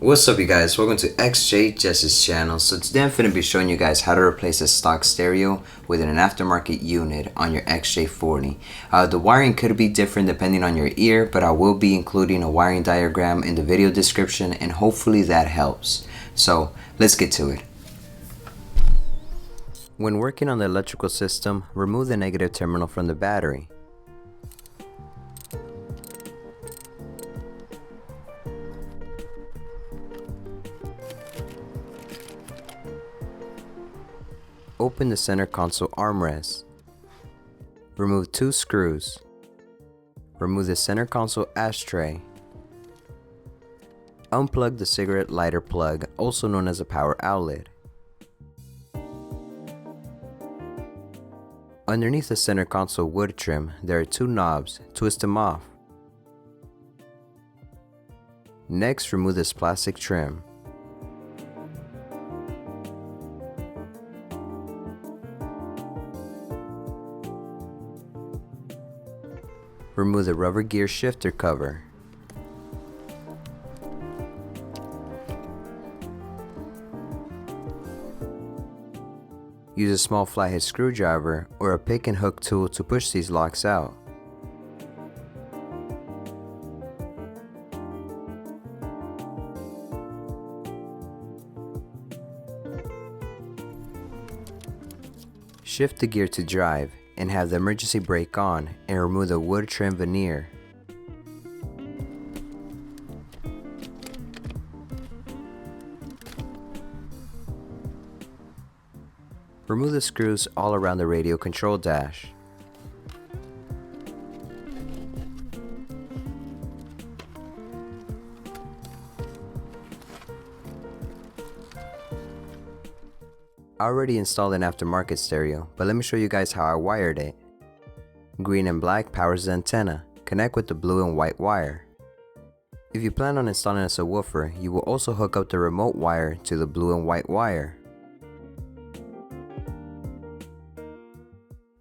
What's up you guys, welcome to XJ Jess's channel. So today I'm going to be showing you guys how to replace a stock stereo within an aftermarket unit on your XJ40. The wiring could be different depending on your ear, but I will be including a wiring diagram in the video description and hopefully that helps. So let's get to it. When working on the electrical system, remove the negative terminal from the battery. Open the center console armrest. Remove 2 screws. Remove the center console ashtray. Unplug the cigarette lighter plug, also known as a power outlet. Underneath the center console wood trim, there are 2 knobs. Twist them off. Next, remove this plastic trim. Remove the rubber gear shifter cover. Use a small flathead screwdriver or a pick and hook tool to push these locks out. Shift the gear to drive and have the emergency brake on and remove the wood trim veneer. Remove the screws all around the radio control dash. I already installed an aftermarket stereo, but let me show you guys how I wired it. Green and black powers the antenna. Connect with the blue and white wire. If you plan on installing a subwoofer, you will also hook up the remote wire to the blue and white wire.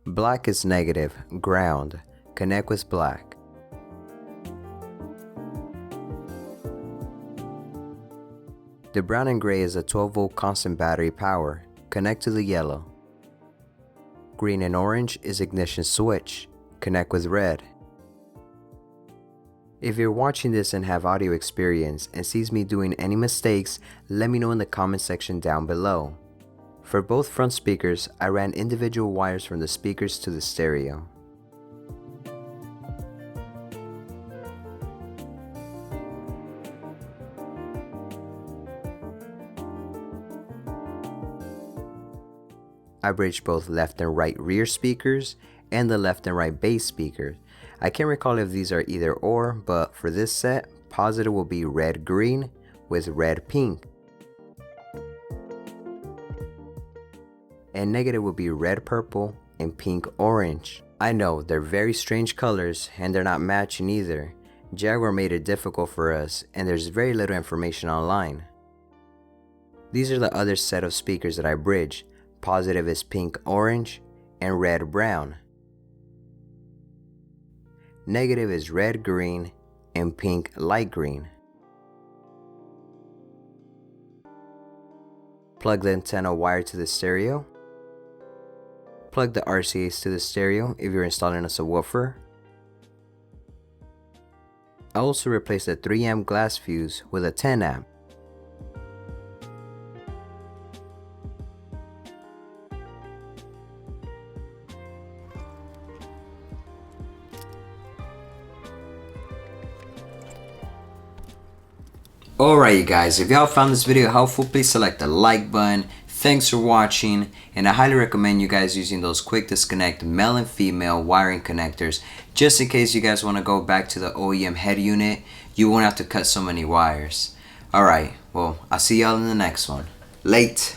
Black is negative, ground. Connect with black. The brown and gray is a 12-volt constant battery power. Connect to the yellow. Green and orange is ignition switch. Connect with red. If you're watching this and have audio experience and sees me doing any mistakes, let me know in the comment section down below. For both front speakers, I ran individual wires from the speakers to the stereo. I bridged both left and right rear speakers and the left and right bass speakers. I can't recall if these are either or, but for this set, positive will be red green with red pink. And negative will be red purple and pink orange. I know they're very strange colors and they're not matching either. Jaguar made it difficult for us and there's very little information online. These are the other set of speakers that I bridged. Positive is pink orange and red brown. Negative is red green and pink light green. Plug the antenna wire to the stereo. Plug the RCAs to the stereo if you're installing a subwoofer. I also replaced a 3 amp glass fuse with a 10 amp. Alright you guys, if y'all found this video helpful, please select the like button. Thanks for watching, and I highly recommend you guys using those quick disconnect male and female wiring connectors just in case you guys want to go back to the OEM head unit. You won't have to cut so many wires. Alright, well, I'll see y'all in the next one. Late.